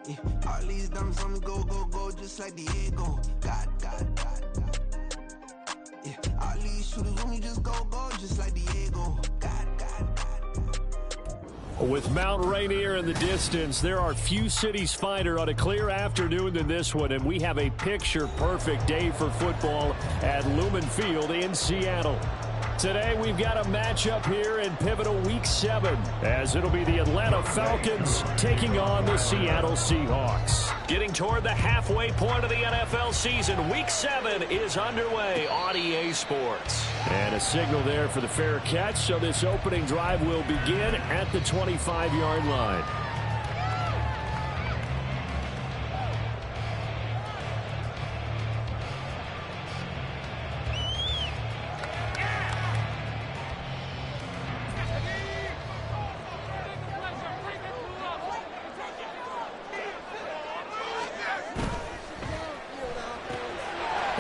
Yeah, all these diamonds on me go, go, go, just like Diego. God, God, God, God. Yeah, all these shooters on me just go, go, just like Diego. God, God, God, God. With Mount Rainier in the distance, there are few cities finer on a clear afternoon than this one, and we have a picture-perfect day for football at Lumen Field in Seattle. Today, we've got a matchup here in pivotal Week 7, as it'll be the Atlanta Falcons taking on the Seattle Seahawks. Getting toward the halfway point of the NFL season, Week 7 is underway on EA Sports. And a signal there for the fair catch, so this opening drive will begin at the 25-yard line.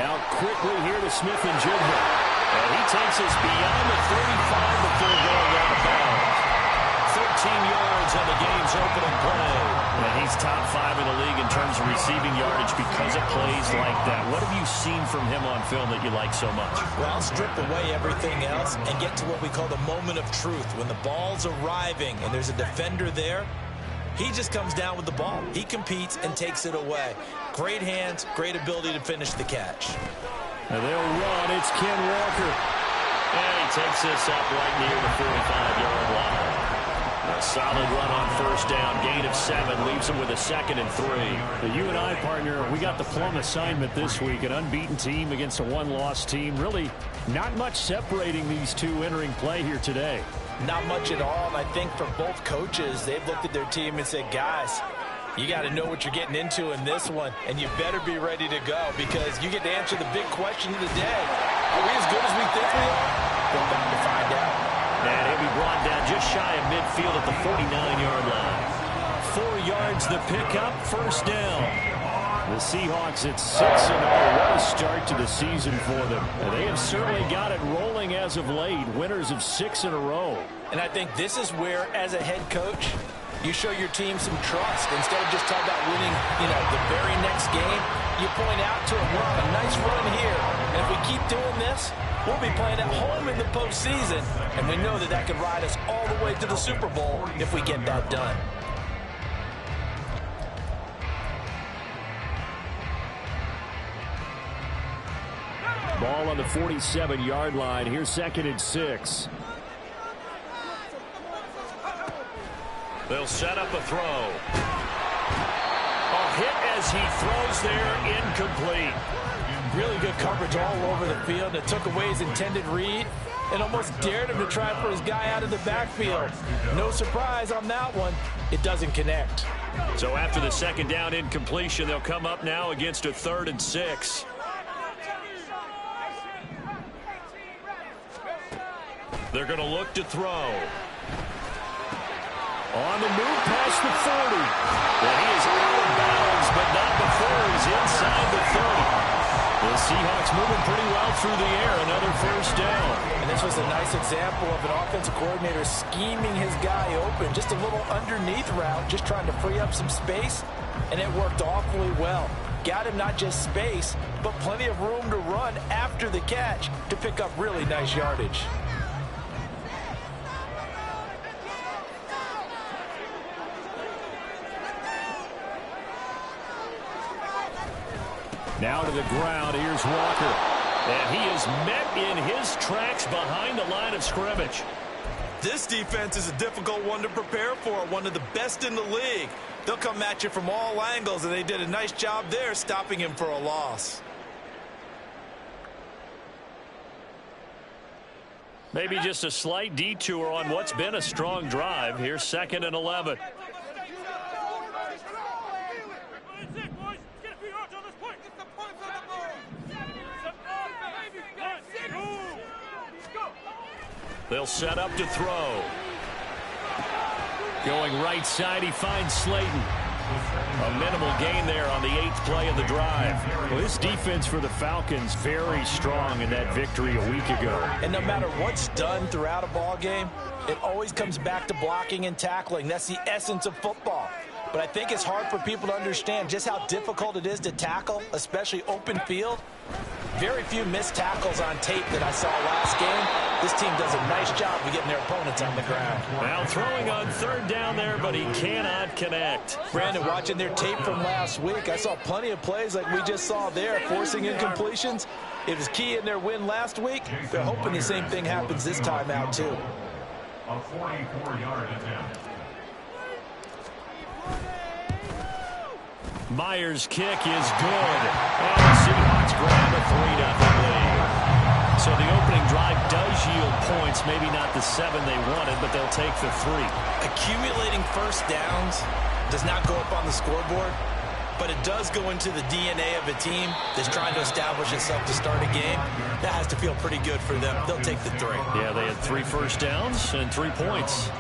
Out quickly here to Smith and Jigba. And he takes us beyond the 35 before going out of bounds. 13 yards on the game's opening play. And he's top 5 in the league in terms of receiving yardage because of plays like that. What have you seen from him on film that you like so much? Well, I'll strip away everything else and get to what we call the moment of truth. When the ball's arriving and there's a defender there, he just comes down with the ball. He competes and takes it away. Great hands, great ability to finish the catch. And they'll run. It's Ken Walker. And he takes this up right near the 45-yard line. A solid run on first down. Gain of 7 leaves him with a 2nd and 3. The U&I partner, we got the plum assignment this week. An unbeaten team against a one-loss team. Really not much separating these two entering play here today. Not much at all, and I think for both coaches, they've looked at their team and said, guys, you got to know what you're getting into in this one, and you better be ready to go because you get to answer the big question of the day. Are we as good as we think we are? We're about to find out. And he'll be brought down just shy of midfield at the 49-yard line. 4 yards the pickup, first down. The Seahawks at 6-0. What a start to the season for them. And they have certainly got it rolling as of late. Winners of 6 in a row. And I think this is where, as a head coach, you show your team some trust. Instead of just talking about winning, the very next game, you point out to them, we're on a nice run here. And if we keep doing this, we'll be playing at home in the postseason. And we know that that could ride us all the way to the Super Bowl if we get that done. Ball on the 47-yard line. Here's 2nd and 6. They'll set up a throw. A hit as he throws there, incomplete. Really good coverage all over the field. It took away his intended read and almost dared him to try for his guy out of the backfield. No surprise on that one. It doesn't connect. So after the 2nd down incompletion, they'll come up now against a 3rd and 6. They're going to look to throw. On the move past the 40. Well, he is out of bounds, but not before he's inside the 30. The Seahawks moving pretty well through the air. Another first down. And this was a nice example of an offensive coordinator scheming his guy open. Just a little underneath route, just trying to free up some space, and it worked awfully well. Got him not just space, but plenty of room to run after the catch to pick up really nice yardage. Now to the ground. Here's Walker. And he is met in his tracks behind the line of scrimmage. This defense is a difficult one to prepare for, one of the best in the league. They'll come at you from all angles, and they did a nice job there stopping him for a loss. Maybe just a slight detour on what's been a strong drive. Here's 2nd and 11. They'll set up to throw. Going right side, he finds Slayton. A minimal gain there on the 8th play of the drive. Well, this defense for the Falcons very strong in that victory a week ago. And no matter what's done throughout a ball game, it always comes back to blocking and tackling. That's the essence of football. but I think it's hard for people to understand just how difficult it is to tackle, especially open field. Very few missed tackles on tape that I saw last game. This team does a nice job of getting their opponents on the ground. Now throwing on third down there, but he cannot connect. Brandon, watching their tape from last week, I saw plenty of plays like we just saw there, forcing incompletions. It was key in their win last week. They're hoping the same thing happens this time out, too. A 44-yard attempt. Myers' kick is good. And the Seahawks grab a 3-0 lead. So the opening drive does yield points. Maybe not the 7 they wanted, but they'll take the 3. Accumulating first downs does not go up on the scoreboard, but it does go into the DNA of a team that's trying to establish itself to start a game. That has to feel pretty good for them. They'll take the 3. Yeah, they had 3 first downs and 3 points.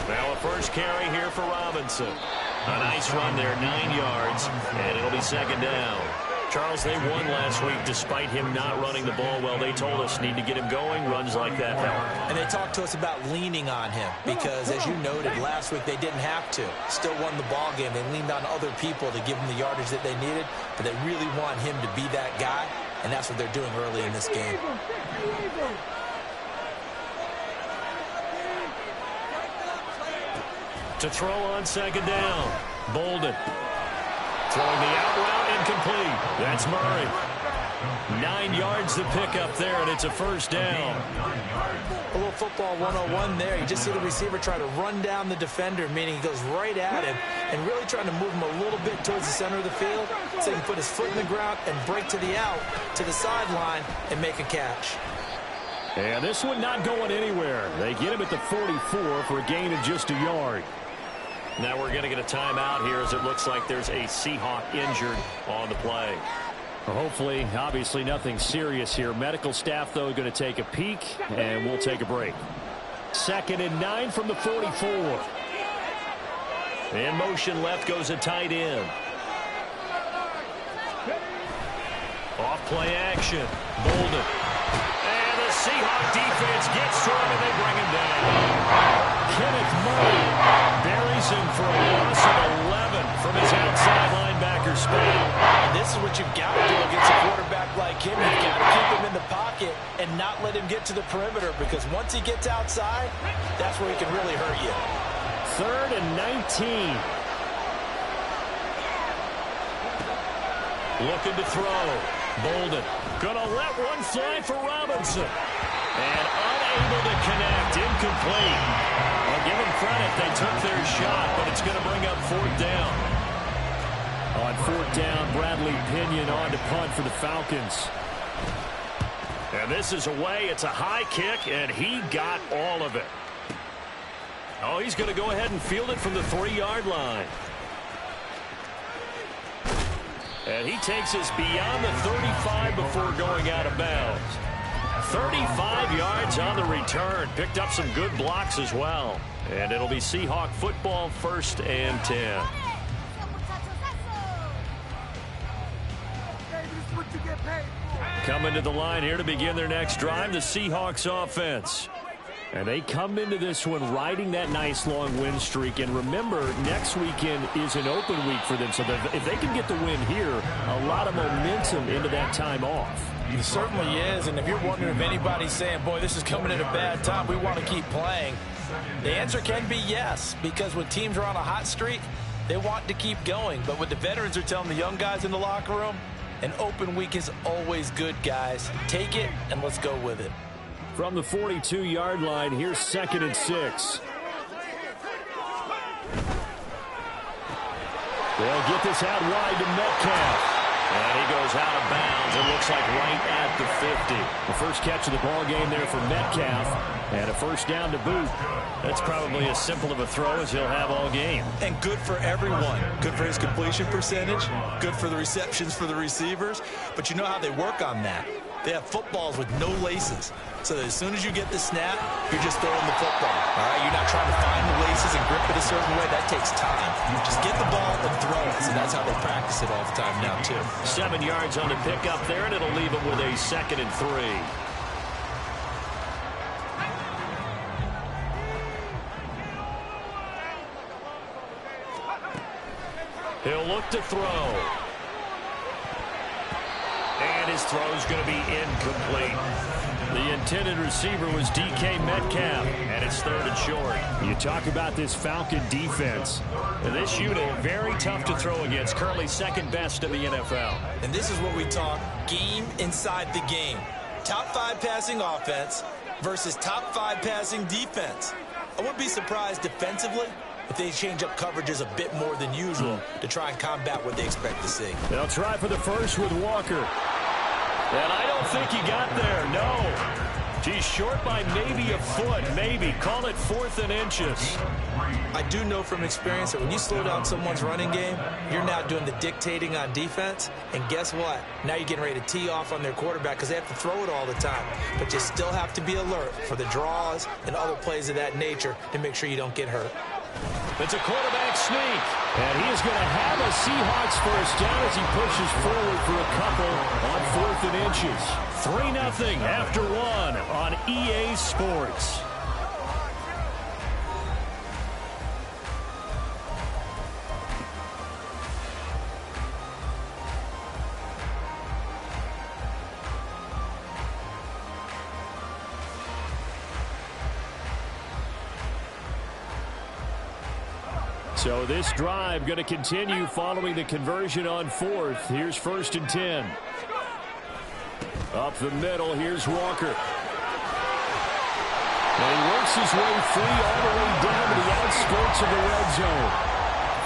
Now a first carry here for Robinson. A nice run there, 9 yards, and it'll be second down. Charles, they won last week despite him not running the ball well. They told us need to get him going. Runs like that help. And they talked to us about leaning on him because, as you noted, last week they didn't have to. Still won the ball game. They leaned on other people to give them the yardage that they needed, but they really want him to be that guy, and that's what they're doing early in this game. To throw on second down, Bolden. Throwing the out route, incomplete. That's Murray. 9 yards to pick up there, and it's a first down. A little football 101 there. You just see the receiver try to run down the defender, meaning he goes right at him and really trying to move him a little bit towards the center of the field so he can put his foot in the ground and break to the out, to the sideline, and make a catch. And this one not going anywhere. They get him at the 44 for a gain of just a yard. Now we're going to get a timeout here as it looks like there's a Seahawk injured on the play. Well, hopefully, obviously nothing serious here. Medical staff, though, going to take a peek, and we'll take a break. 2nd and 9 from the 44. In motion left goes a tight end. Off play action. Bolden. And the Seahawk defense gets to him, and they bring him down. Kenneth Murray buries him for a loss of 11 from his outside linebacker spot. And this is what you've got to do against a quarterback like him. You've got to keep him in the pocket and not let him get to the perimeter, because once he gets outside, that's where he can really hurt you. 3rd and 19. Looking to throw. Bolden gonna let one fly for Robinson. And unable to connect. Incomplete. I'll give them credit. They took their shot, but it's going to bring up 4th down. On 4th down, Bradley Pinion on to punt for the Falcons. And this is away. It's a high kick, and he got all of it. Oh, he's going to go ahead and field it from the 3-yard line. And he takes us beyond the 35 before going out of bounds. 35 yards on the return. Picked up some good blocks as well. And it'll be Seahawk football, 1st and 10. Coming to the line here to begin their next drive, the Seahawks offense. And they come into this one riding that nice long win streak. And remember, next weekend is an open week for them. So if they can get the win here, a lot of momentum into that time off. It certainly is. And if you're wondering if anybody's saying, boy, this is coming at a bad time, we want to keep playing, the answer can be yes. Because when teams are on a hot streak, they want to keep going. But what the veterans are telling the young guys in the locker room, an open week is always good, guys. Take it and let's go with it. From the 42-yard line, here's 2nd and 6. They'll get this out wide to Metcalf. And he goes out of bounds. It looks like right at the 50. The first catch of the ball game there for Metcalf. And a first down to boot. That's probably as simple of a throw as he'll have all game. And good for everyone. Good for his completion percentage. Good for the receptions for the receivers. But you know how they work on that. They have footballs with no laces. So as soon as you get the snap, you're just throwing the football. All right, you're not trying to find the laces and grip it a certain way. That takes time. You just get the ball and throw it. So that's how they practice it all the time now, too. 7 yards on the pickup there, and it'll leave them with a 2nd and 3. He'll look to throw. And his throw's going to be incomplete. The intended receiver was DK Metcalf, and it's 3rd and short. You talk about this Falcon defense. This unit, very tough to throw against, currently 2nd best in the NFL. And this is what we talk, game inside the game. Top 5 passing offense versus top 5 passing defense. I wouldn't be surprised defensively if they change up coverages a bit more than usual to try and combat what they expect to see. They'll try for the first with Walker. And I don't think he got there, no. He's short by maybe a foot, maybe. Call it 4th and inches. I do know from experience that when you slow down someone's running game, you're now doing the dictating on defense. And guess what? Now you're getting ready to tee off on their quarterback because they have to throw it all the time. But you still have to be alert for the draws and other plays of that nature to make sure you don't get hurt. It's a quarterback sneak. And he is going to have a Seahawks first down as he pushes forward for a couple on 4th and inches. 3-0 after 1 on EA Sports. So this drive going to continue following the conversion on 4th. Here's 1st and 10. Up the middle, here's Walker. And he works his way free all the way down to the outskirts of the red zone.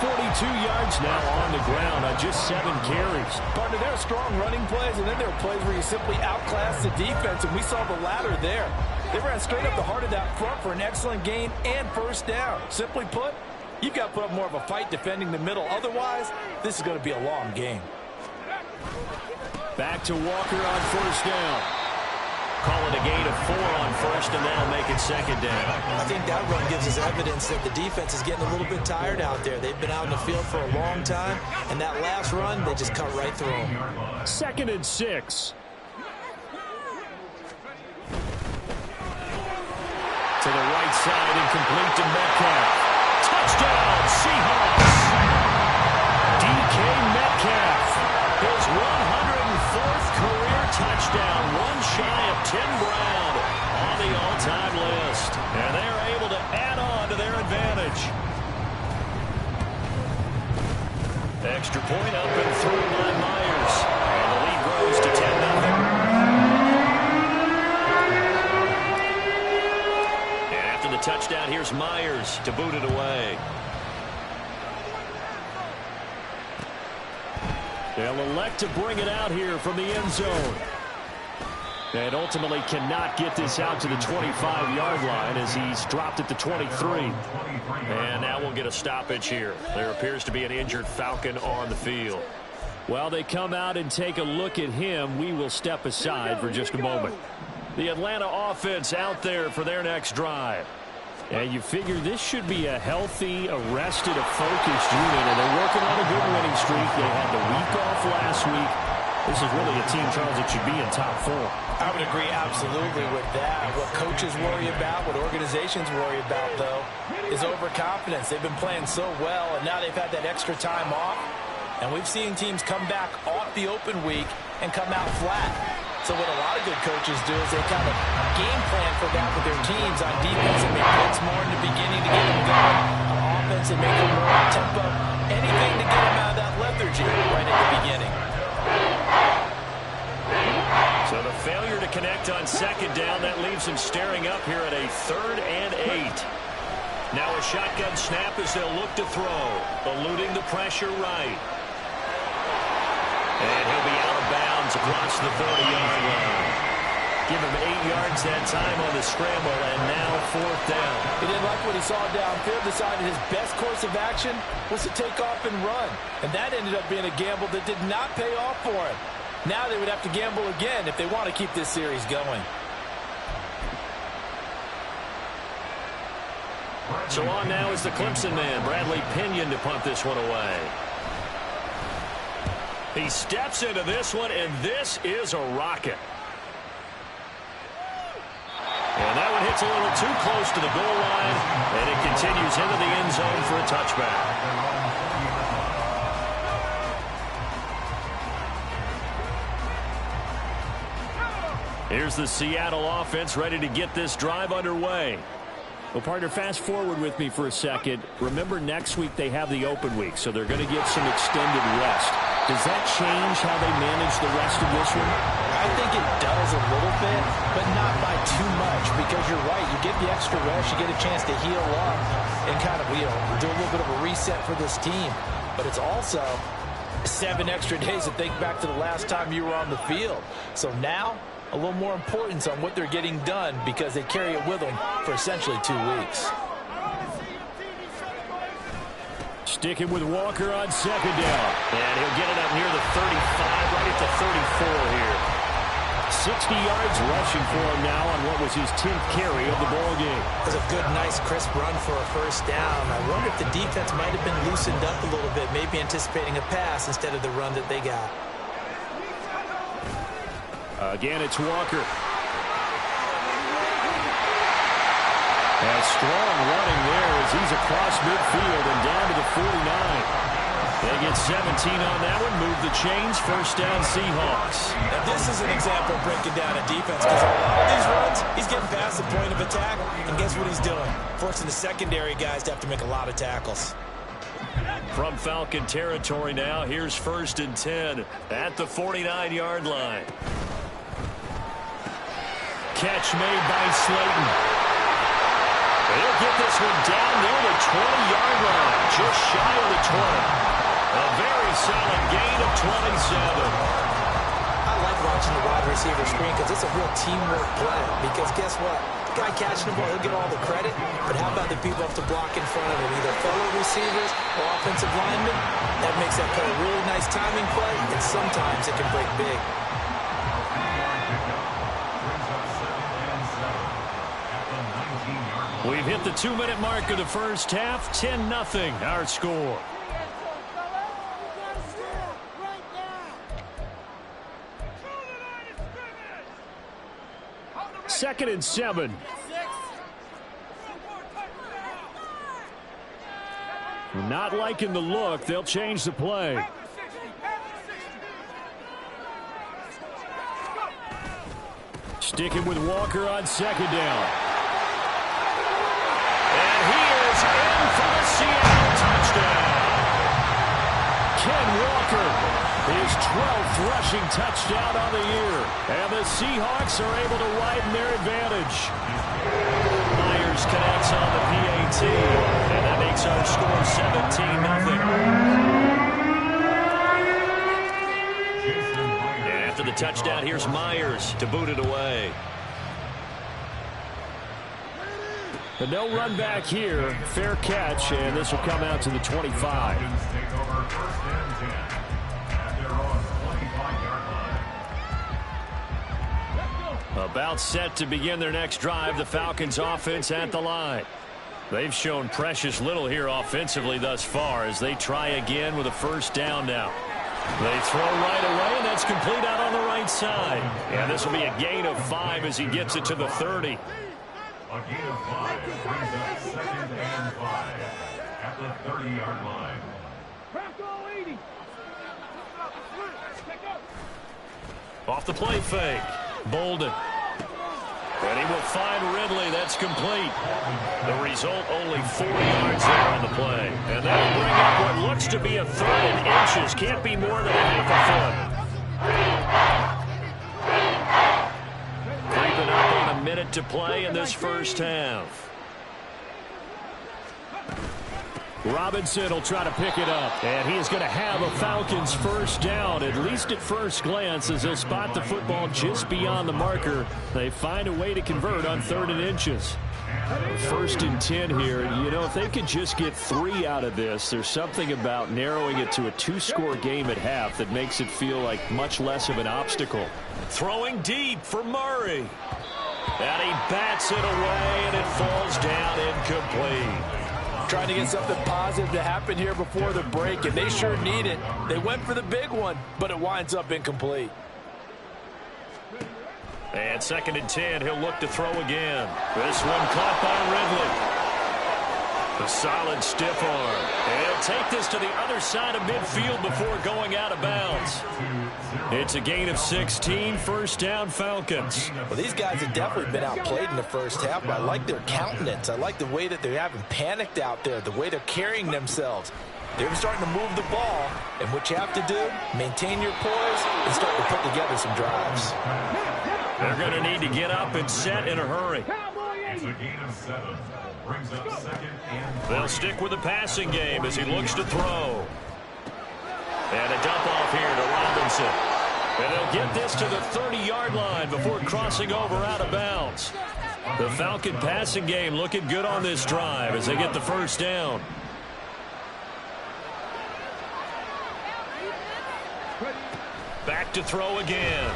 42 yards now on the ground on just 7 carries. Partner, there are strong running plays, and then there are plays where you simply outclass the defense, and we saw the latter there. They ran straight up the heart of that front for an excellent gain and first down. Simply put, you've got to put up more of a fight defending the middle. Otherwise, this is going to be a long game. Back to Walker on 1st down. Call it a gain of 4 on 1st, and that'll make it 2nd down. I think that run gives us evidence that the defense is getting a little bit tired out there. They've been out in the field for a long time, and that last run, they just cut right through them. 2nd and 6. To the right side and complete to Metcalf. Touchdown, Seahawks! DK Metcalf, his 104th career touchdown, one shy of Tim Brown on the all-time list. And they're able to add on to their advantage. Extra point up and through by Myers. And the lead grows to 10-0. The touchdown, here's Myers to boot it away. They'll elect to bring it out here from the end zone. And ultimately cannot get this out to the 25-yard line as he's dropped at the 23. And now we'll get a stoppage here. There appears to be an injured Falcon on the field. While they come out and take a look at him, we will step aside for just a moment. The Atlanta offense out there for their next drive. And you figure this should be a healthy, arrested, a focused unit, and they're working on a good winning streak. They had the week off last week. This is really a team, Charles, that should be in top 4. I would agree absolutely with that. What coaches worry about, what organizations worry about, though, is overconfidence. They've been playing so well, and now they've had that extra time off. And we've seen teams come back off the open week and come out flat. So what a lot of good coaches do is they kind of game plan for that with their teams. On defense, they make blitz more in the beginning to get them going. On offense, they make them more on tempo. Anything to get them out of that lethargy right at the beginning. So the failure to connect on 2nd down, that leaves them staring up here at a 3rd and 8. Now a shotgun snap as they'll look to throw. Eluding the pressure right. And he'll be out of bounds across the 30-yard line. Give him 8 yards that time on the scramble, and now 4th down. He didn't like what he saw downfield, decided his best course of action was to take off and run. And that ended up being a gamble that did not pay off for him. Now they would have to gamble again if they want to keep this series going. So on now is the Clemson man, Bradley Pinion, to punt this one away. He steps into this one, and this is a rocket. And that one hits a little too close to the goal line, and it continues into the end zone for a touchback. Here's the Seattle offense ready to get this drive underway. Well, partner, fast forward with me for a second. Remember, next week they have the open week, so they're going to get some extended rest. Does that change how they manage the rest of this one? I think it does a little bit, but not by too much, because you're right. You get the extra rest, you get a chance to heal up and kind of, do a little bit of a reset for this team. But it's also 7 extra days to think back to the last time you were on the field. So now, a little more importance on what they're getting done because they carry it with them for essentially 2 weeks. Sticking with Walker on second down. And he'll get it up near the 35, right at the 34 here. 60 yards rushing for him now on what was his 10th carry of the ball game. It was a good, nice, crisp run for a first down. I wonder if the defense might have been loosened up a little bit, maybe anticipating a pass instead of the run that they got. Again, it's Walker. And strong running there as he's across midfield and down to the 49. They get 17 on that one, move the chains, first down Seahawks. Now this is an example of breaking down a defense because a lot of these runs, he's getting past the point of attack, and guess what he's doing? Forcing the secondary guys to have to make a lot of tackles. From Falcon territory now, here's 1st and 10 at the 49-yard line. Catch made by Slayton. They'll get this one down near the 20-yard line, just shy of the 20. A very solid gain of 27. I like watching the wide receiver screen because it's a real teamwork play. Because guess what? The guy catching the ball, he'll get all the credit. But how about the people have to block in front of him, either fellow receivers or offensive linemen? That makes that play a really nice timing play, and sometimes it can break big. We've hit the 2-minute mark of the first half. 10-0 our score. Second and 7. Not liking the look. They'll change the play. Sticking with Walker on second down. And he is in for the Seattle touchdown. Ken Walker, his 12th rushing touchdown on the year. And the Seahawks are able to widen their advantage. Myers connects on the PAT. And that makes our score 17-0. And after the touchdown, here's Myers to boot it away. And no run back here. Fair catch, and this will come out to the 25. About set to begin their next drive, the Falcons offense at the line. They've shown precious little here offensively thus far as they try again with a first down now. They throw right away, and that's complete out on the right side. And this will be a gain of 5 as he gets it to the 30. A gain of 5 brings up 2nd and 5 at the 30-yard line. Off the play fake. Bolden. And he will find Ridley. That's complete. The result, only 4 yards there on the play. And that'll bring up what looks to be a 3rd and inches. Can't be more than a half a foot. Creeping up on a minute to play in this first half. Robinson will try to pick it up. And he is going to have a Falcons first down, at least at first glance, as he'll spot the football just beyond the marker. They find a way to convert on 3rd and inches. 1st and 10 here. You know, if they could just get 3 out of this, there's something about narrowing it to a 2-score game at half that makes it feel like much less of an obstacle. Throwing deep for Murray. And he bats it away, and it falls down incomplete. Trying to get something positive to happen here before the break, and they sure need it. They went for the big one, but it winds up incomplete. And 2nd and 10, he'll look to throw again. This one caught by Ridley. A solid stiff arm. And he'll take this to the other side of midfield before going out of bounds. It's a gain of 16, first down Falcons. Well, these guys have definitely been outplayed in the first half, but I like their countenance. I like the way that they haven't panicked out there, the way they're carrying themselves. They're starting to move the ball, and what you have to do, maintain your poise and start to put together some drives. They're going to need to get up and set in a hurry. It's a gain of 7. Brings up 2nd and 3. They'll stick with the passing game as he looks to throw. And a dump off here to Robinson. And they'll get this to the 30-yard line before crossing over out of bounds. The Falcon passing game looking good on this drive as they get the first down. Back to throw again.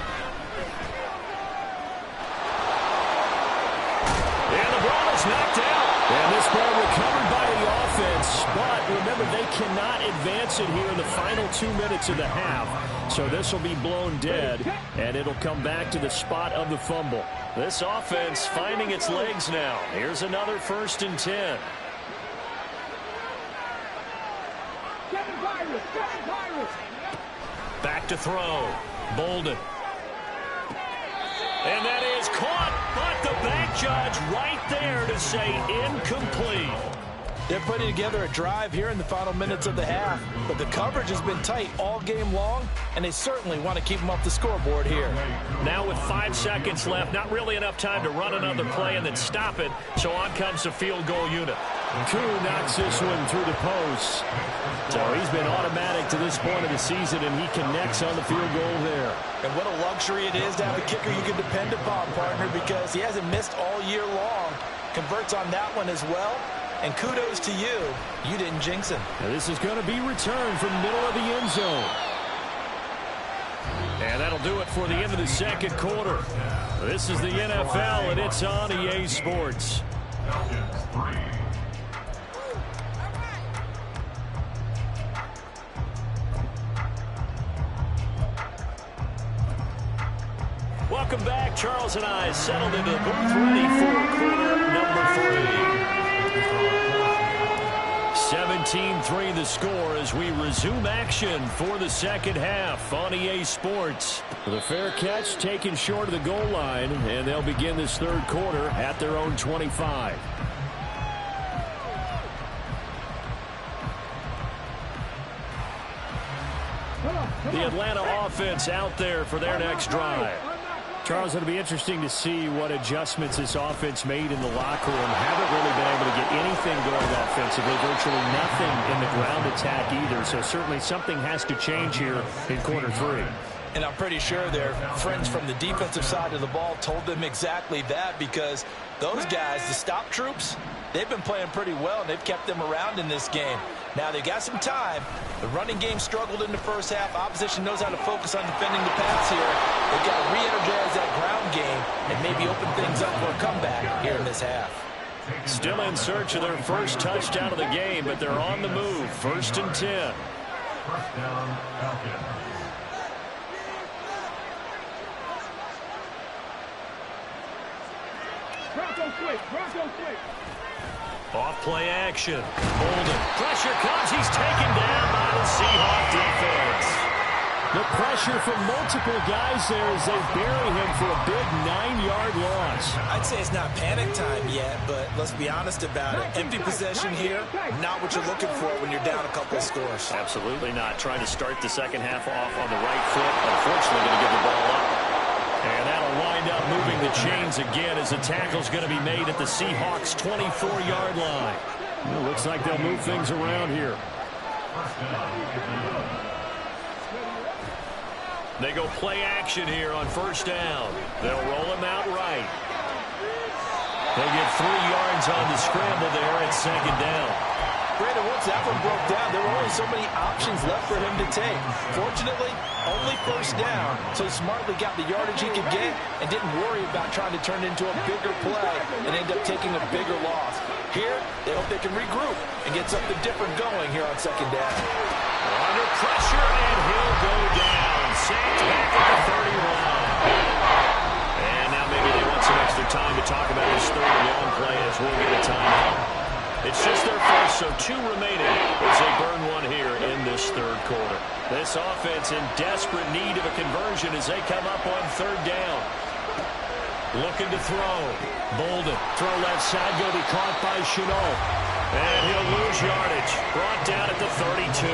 And the ball is knocked out. And this ball recovered by the offense. But remember, they cannot advance it here in the final 2 minutes of the half. So this will be blown dead, and it'll come back to the spot of the fumble. This offense finding its legs now. Here's another 1st and 10. Back to throw. Bolden. And that is caught, but the back judge right there to say incomplete. They're putting together a drive here in the final minutes of the half, but the coverage has been tight all game long, and they certainly want to keep them off the scoreboard here. Now with 5 seconds left, not really enough time to run another play and then stop it, so on comes the field goal unit. Koo knocks this one through the post. So he's been automatic to this point of the season, and he connects on the field goal there. And what a luxury it is to have a kicker you can depend upon, partner, because he hasn't missed all year long. Converts on that one as well. And kudos to you. You didn't jinx him. Now this is going to be returned from middle of the end zone. And that'll do it for the end of the second quarter. This is the NFL, and it's on EA Sports. Falcons 3. Welcome back. Charles and I settled into the booth ready for quarter number 3. 17-3 the score as we resume action for the second half on EA Sports. The fair catch taken short of the goal line, and they'll begin this third quarter at their own 25. The Atlanta offense out there for their next drive. Charles, it'll be interesting to see what adjustments this offense made in the locker room. Haven't really been able to get anything going offensively, virtually nothing in the ground attack either. So certainly something has to change here in quarter 3. And I'm pretty sure their friends from the defensive side of the ball told them exactly that, because those guys, the stop troops, they've been playing pretty well, and they've kept them around in this game. Now, they got some time. The running game struggled in the first half. Opposition knows how to focus on defending the pass here. They've got to re-energize that ground game and maybe open things up for a comeback here in this half. Still in search of their first touchdown of the game, but they're on the move. 1st and 10. First down, Falcons. Off play action. Bolden. Pressure comes. He's taken down by the Seahawk defense. The pressure from multiple guys there as they bury him for a big 9-yard loss. I'd say it's not panic time yet, but let's be honest about it. Empty possession here, not what you're looking for when you're down a couple of scores. Absolutely not. Trying to start the second half off on the right foot. Unfortunately, going to give the ball up. And that'll wind up moving the chains again as the tackle's going to be made at the Seahawks' 24-yard line. It looks like they'll move things around here. They go play action here on first down. They'll roll him out right. They get 3 yards on the scramble there at second down. Brandon, once that one broke down, there were only so many options left for him to take. Fortunately, only first down, so he smartly got the yardage he could get and didn't worry about trying to turn it into a bigger play and end up taking a bigger loss. Here, they hope they can regroup and get something different going here on second down. Under pressure, and he'll go down. Sacked back at the 30 line. And now maybe they want some extra time to talk about this third and long play as we'll get a timeout. It's just their first, so 2 remaining as they burn one here in this third quarter. This offense in desperate need of a conversion as they come up on third down. Looking to throw. Bolden, throw left side, going to be caught by Chenault. And he'll lose yardage. Brought down at the 32.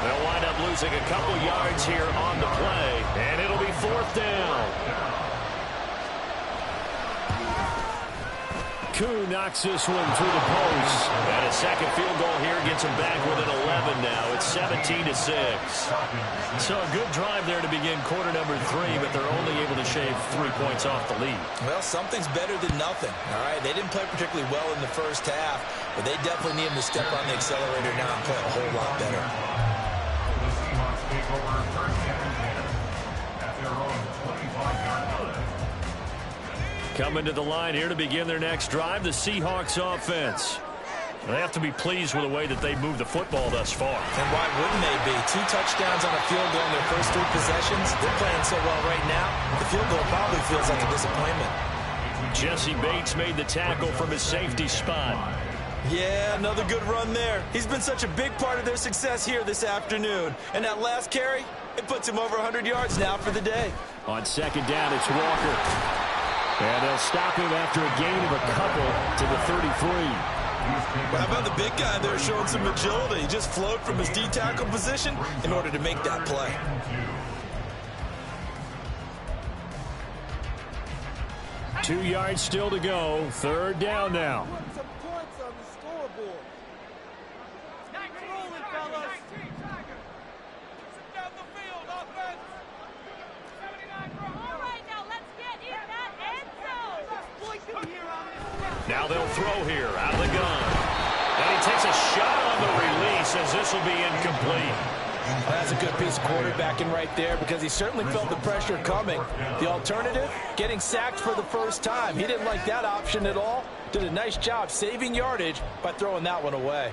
They'll wind up losing a couple yards here on the play, and it'll be fourth down. Koo knocks this one through the post. And a second field goal here gets them back within 11 now. It's 17-6. So a good drive there to begin quarter number 3, but they're only able to shave 3 points off the lead. Well, something's better than nothing, all right? They didn't play particularly well in the first half, but they definitely need him to step on the accelerator now and play a whole lot better. The Seahawks take over first and 10 at their own 25-yard line. Coming to the line here to begin their next drive, the Seahawks offense. They have to be pleased with the way that they moved the football thus far. And why wouldn't they be? 2 touchdowns on a field goal in their first 3 possessions. They're playing so well right now, the field goal probably feels like a disappointment. Jesse Bates made the tackle from his safety spot. Yeah, another good run there. He's been such a big part of their success here this afternoon. And that last carry, it puts him over 100 yards now for the day. On second down, it's Walker. And they'll stop him after a gain of a couple to the 33. Well, how about the big guy there showing some agility? He just flowed from his D-tackle position in order to make that play. Two yards still to go. Third down now. Now they'll throw here out of the gun. And he takes a shot on the release as this will be incomplete. That's a good piece of quarterbacking right there because he certainly felt the pressure coming. The alternative, getting sacked for the first time. He didn't like that option at all. Did a nice job saving yardage by throwing that one away.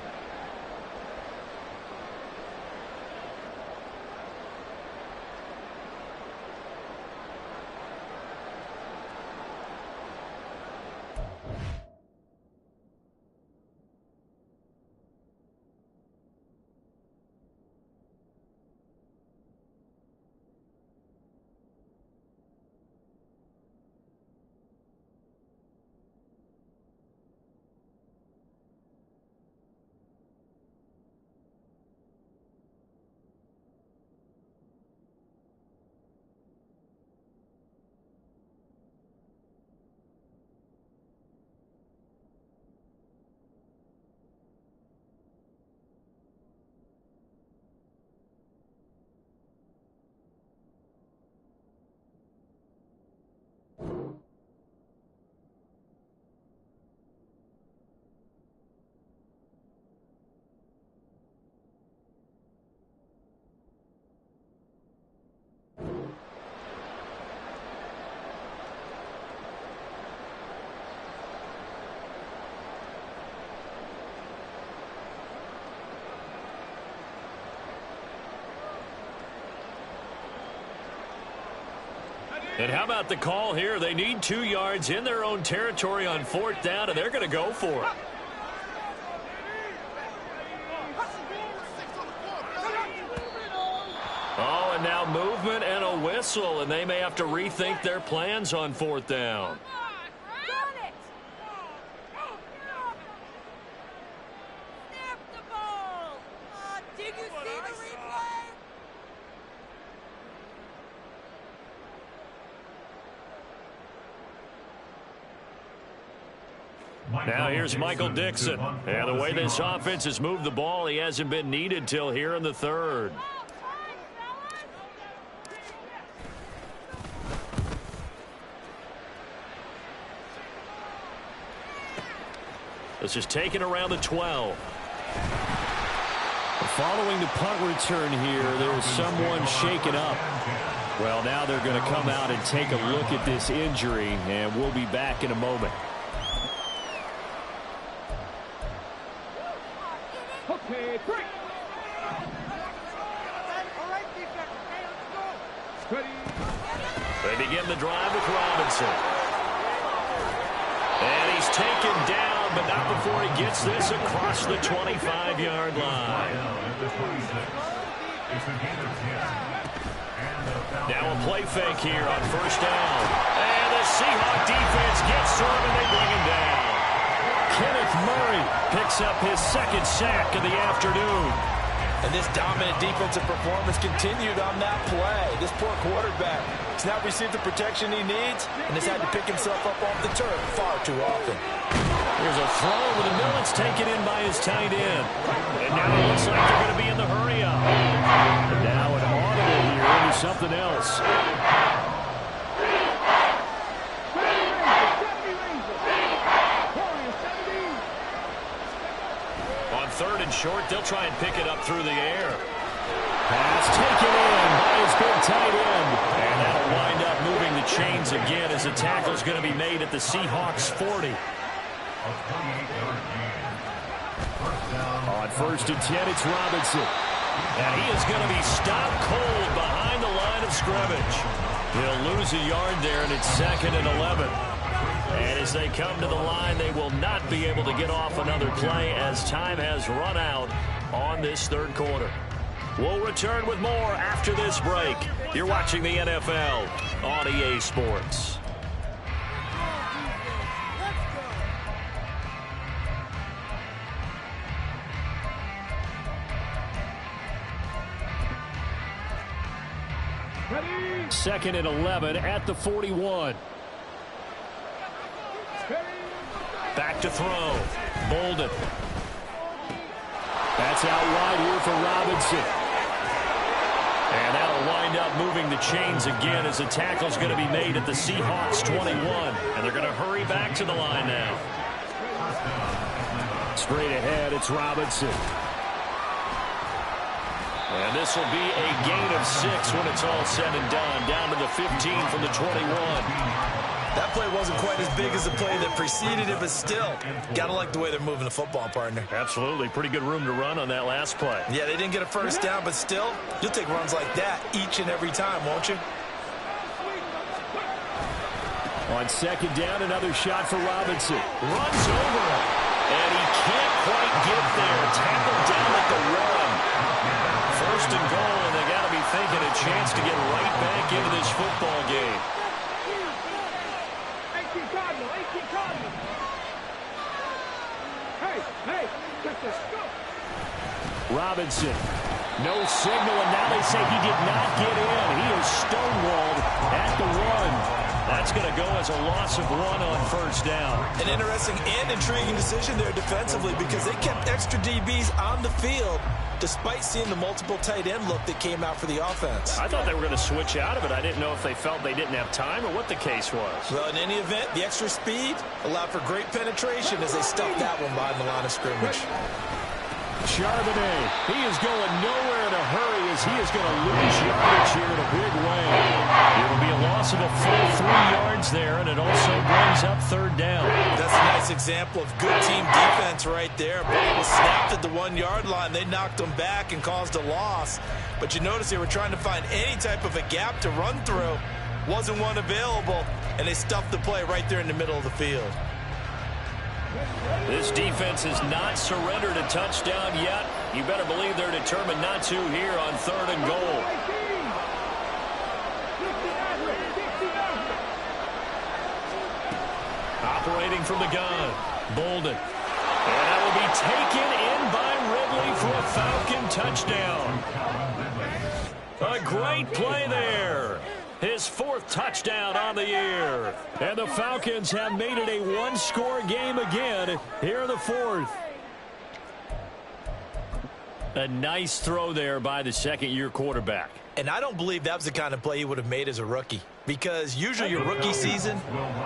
And how about the call here? They need 2 yards in their own territory on fourth down, and they're going to go for it. Oh, and now movement and a whistle, and they may have to rethink their plans on fourth down. Now here's Michael Dixon. And the way this offense has moved the ball, he hasn't been needed till here in the third. This is taken around the 12. Following the punt return here, there's someone shaken up. Well, now they're going to come out and take a look at this injury, and we'll be back in a moment. Okay, break. They begin the drive with Robinson. And he's taken down, but not before he gets this across the 25-yard line. Now a play fake here on first down. And the Seahawk defense gets to him, and they bring him down. Kenneth Murray picks up his second sack of the afternoon. And this dominant defensive performance continued on that play. This poor quarterback has not received the protection he needs and has had to pick himself up off the turf far too often. Here's a throw with a Millet's taken in by his tight end. And now it looks like they're going to be in the hurry-up. And now an audible here into something else. Third and short, they'll try and pick it up through the air. Pass taken in by his big tight end. And that'll wind up moving the chains again as a tackle's going to be made at the Seahawks 40. On first and 10, it's Robinson. And he is going to be stopped cold behind the line of scrimmage. He'll lose a yard there, and it's second and 11. And as they come to the line, they will not be able to get off another play as time has run out on this third quarter. We'll return with more after this break. You're watching the NFL on EA Sports. Ready? Second and 11 at the 41. Back to throw. Bolden. That's out wide here for Robinson. And that'll wind up moving the chains again as the tackle's going to be made at the Seahawks 21. And they're going to hurry back to the line now. Straight ahead, it's Robinson. And this will be a gain of 6 when it's all said and done. Down to the 15 from the 21. That play wasn't quite as big as the play that preceded it, but still, got to like the way they're moving the football, partner. Absolutely. Pretty good room to run on that last play. Yeah, they didn't get a first down, but still, you'll take runs like that each and every time, won't you? On second down, another shot for Robinson. Runs over him, and he can't quite get there. Tackled down at the 1. First and goal, and they got to be thinking a chance to get right back into this football game. Robinson, no signal, and now they say he did not get in. He is stonewalled at the 1. That's going to go as a loss of 1 on first down. An interesting and intriguing decision there defensively because they kept extra DBs on the field despite seeing the multiple tight end look that came out for the offense. I thought they were going to switch out of it. I didn't know if they felt they didn't have time or what the case was. Well, in any event, the extra speed allowed for great penetration as they stuffed that one behind the line of scrimmage. Charbonnet, he is going nowhere in a hurry as he is going to lose yardage here in a big way. It will be a loss of a full 3 yards there, and it also brings up third down. That's a nice example of good team defense right there. Ball was snapped at the 1-yard line. They knocked them back and caused a loss. But you notice they were trying to find any type of a gap to run through. Wasn't one available, and they stuffed the play right there in the middle of the field. This defense has not surrendered a touchdown yet. You better believe they're determined not to here on third and goal. Operating from the gun, Bolden. And that will be taken in by Ridley for a Falcon touchdown. A great play there. his 4th touchdown on the year. And the Falcons have made it a one-score game again here in the 4th. A nice throw there by the second-year quarterback. And I don't believe that was the kind of play he would have made as a rookie, because usually your rookie season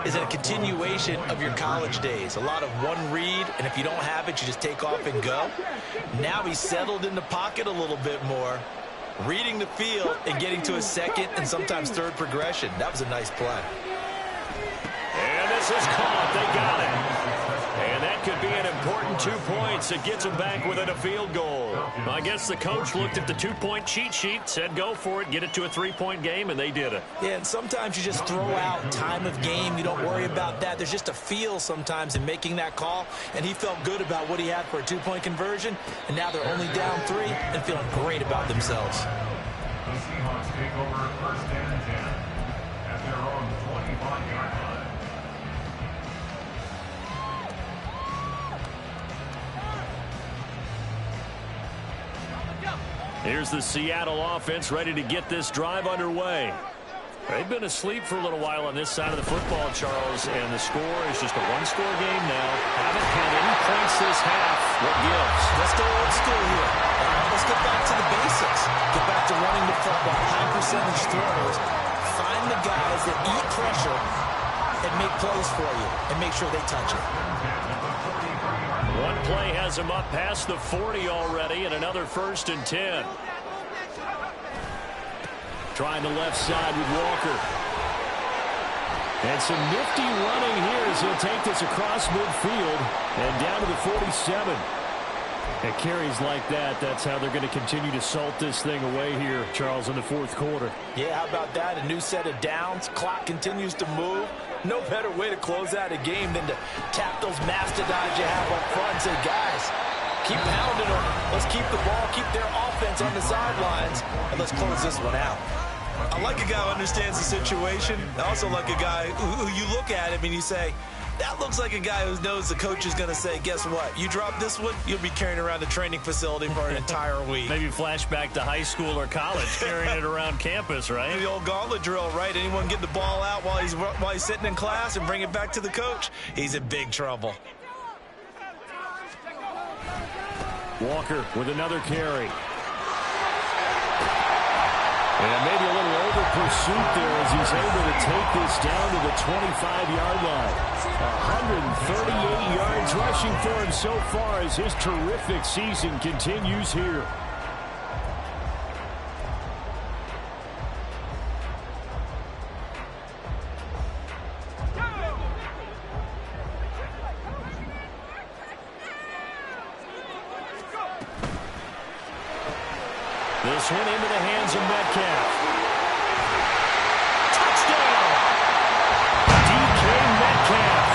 is a continuation of your college days. A lot of one read, and if you don't have it, you just take off and go. Now he's settled in the pocket a little bit more, reading the field and getting to a second and sometimes third progression. That was a nice play. And this is caught. They got it. And that could be an important 2 points that gets them back within a field goal. I guess the coach looked at the 2-point cheat sheet, said go for it, get it to a 3-point game, and they did it. Yeah, and sometimes you just throw out time of game. You don't worry about that. There's just a feel sometimes in making that call, and he felt good about what he had for a 2-point conversion, and now they're only down 3 and feeling great about themselves. The Seahawks take over 1st and 10 at their own 25-yard line. Here's the Seattle offense ready to get this drive underway. They've been asleep for a little while on this side of the football, Charles, and the score is just a one-score game now. Haven't had any points this half. What gives? Let's go old school here. Let's get back to the basics. Get back to running the football. High percentage throws. Find the guys that eat pressure and make plays for you and make sure they touch it. One play has him up past the 40 already, and another 1st and 10. Trying the left side with Walker. And some nifty running here as he'll take this across midfield and down to the 47. And carries like that, that's how they're going to continue to salt this thing away here, Charles, in the 4th quarter. Yeah, how about that? A new set of downs. Clock continues to move. No better way to close out a game than to tap those mastodons you have up front and say, guys, keep pounding them. Let's keep the ball, keep their offense on the sidelines, and let's close this one out. I like a guy who understands the situation. I also like a guy who you look at him and you say, that looks like a guy who knows the coach is going to say, guess what? You drop this one, you'll be carrying around the training facility for an entire week. Maybe flashback to high school or college, carrying it around campus, right? The old gauntlet drill, right? Anyone get the ball out while he's sitting in class and bring it back to the coach? He's in big trouble. Walker with another carry. And maybe a little over pursuit there as he's able to take this down to the 25-yard line. 138 yards rushing for him so far as his terrific season continues here. This one into the hands of Metcalf. Touchdown! DK Metcalf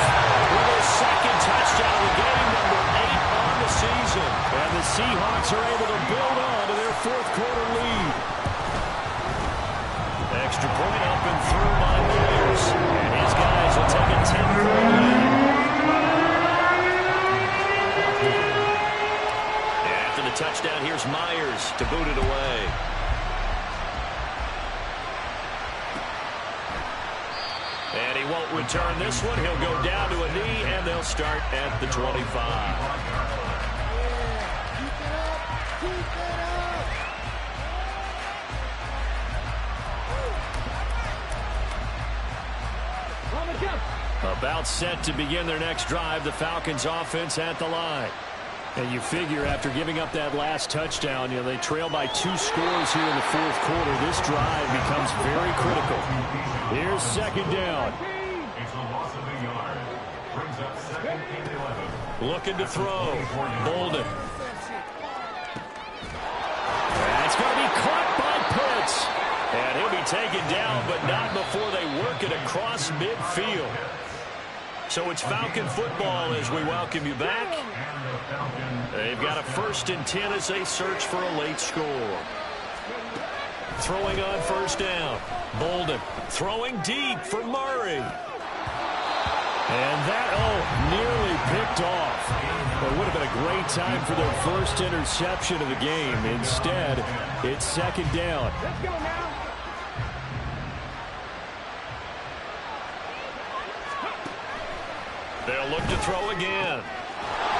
with his 2nd touchdown of the game, number 8 on the season. And the Seahawks are able to build on to their 4th quarter lead. Extra point up and through by Myers. And his guys will take a 10-point lead. Touchdown, here's Myers to boot it away. And he won't return this one. He'll go down to a knee, and they'll start at the 25. About set to begin their next drive, the Falcons offense at the line. And you figure after giving up that last touchdown, they trail by 2 scores here in the 4th quarter. This drive becomes very critical. Here's 2nd down. It's a loss of a yard. Brings up 2nd and 11. Looking to throw. Bolden. That's going to be caught by Pitts. And he'll be taken down, but not before they work it across midfield. So it's Falcon football as we welcome you back. They've got a 1st and 10 as they search for a late score. Throwing on 1st down. Bolden throwing deep for Murray. And that, nearly picked off. It would have been a great time for their 1st interception of the game. Instead, it's 2nd down. Let's go now. They'll look to throw again.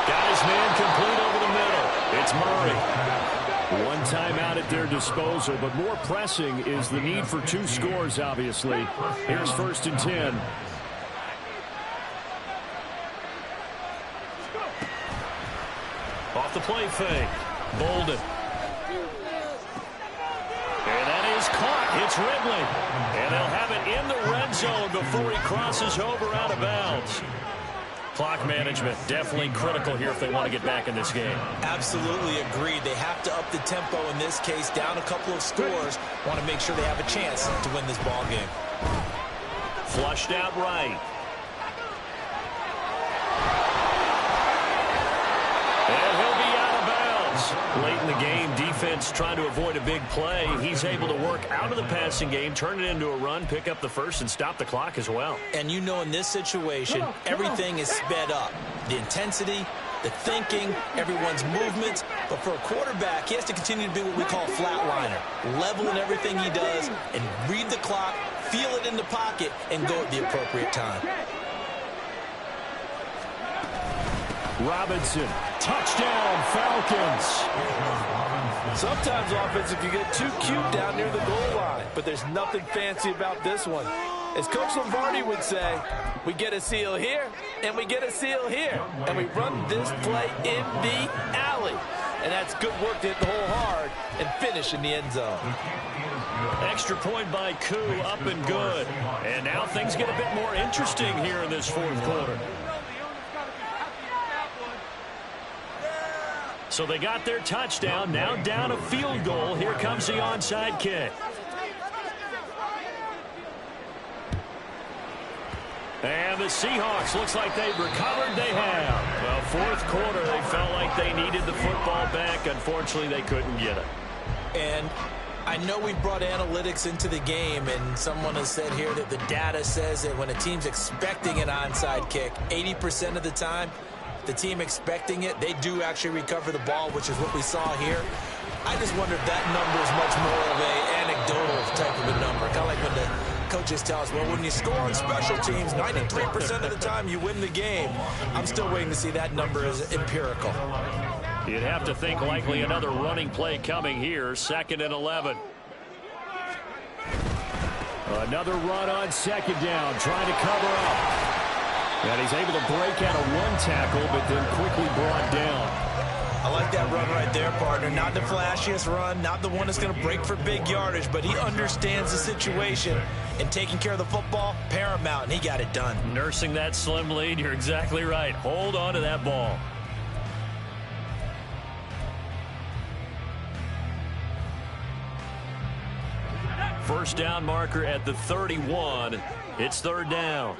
Got his man complete over the middle. It's Murray. One timeout at their disposal, but more pressing is the need for 2 scores, obviously. Here's 1st and 10. Off the play fake. Bolden. And that is caught. It's Ridley. And they'll have it in the red zone before he crosses over out of bounds. Clock management definitely critical here if they want to get back in this game. Absolutely agreed. They have to up the tempo in this case. Down a couple of scores. Want to make sure they have a chance to win this ball game. Flushed out right. And he'll be out of bounds. Late in the game, defense trying to avoid a big play. He's able to work out of the passing game, turn it into a run, pick up the first, and stop the clock as well. And you know in this situation, everything is sped up. The intensity, the thinking, everyone's movements. But for a quarterback, he has to continue to be what we call a flatliner. Level in everything he does and read the clock, feel it in the pocket, and go at the appropriate time. Robinson, touchdown, Falcons. Sometimes offense, if you get too cute down near the goal line, but there's nothing fancy about this one. As Coach Lombardi would say, we get a seal here, and we get a seal here, and we run this play in the alley. And that's good work to hit the hole hard and finish in the end zone. Extra point by Koo, up and good. And now things get a bit more interesting here in this 4th quarter. So they got their touchdown, now down a field goal. Here comes the onside kick. And the Seahawks, looks like they've recovered. They have. Well, 4th quarter, they felt like they needed the football back. Unfortunately, they couldn't get it. And I know we brought analytics into the game, and someone has said here that the data says that when a team's expecting an onside kick, 80% of the time, the team expecting it, they do actually recover the ball, which is what we saw here. I just wonder if that number is much more of an anecdotal type of a number. Kind of like when the coaches tell us, well, when you score on special teams, 93% of the time you win the game. I'm still waiting to see that number as empirical. You'd have to think likely another running play coming here, 2nd and 11. Another run on 2nd down, trying to cover up. And he's able to break out of 1 tackle, but then quickly brought down. I like that run right there, partner. Not the flashiest run, not the one that's going to break for big yardage, but he understands the situation, and taking care of the football, paramount, and he got it done. Nursing that slim lead, you're exactly right. Hold on to that ball. First down marker at the 31. It's 3rd down.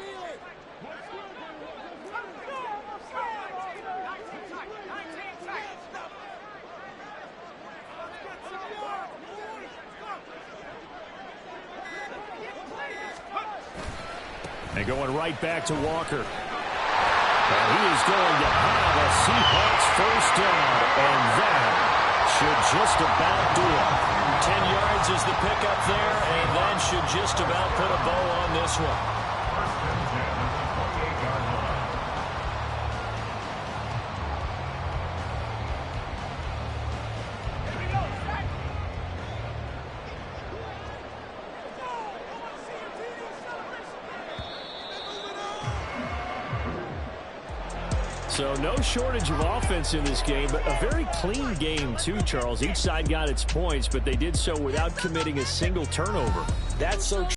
And going right back to Walker. And he is going to have a Seahawks 1st down. And that should just about do it. 10 yards is the pickup there, and that should just about put a bow on this one. So no shortage of offense in this game, but a very clean game too, Charles. Each side got its points, but they did so without committing a single turnover. That's so true.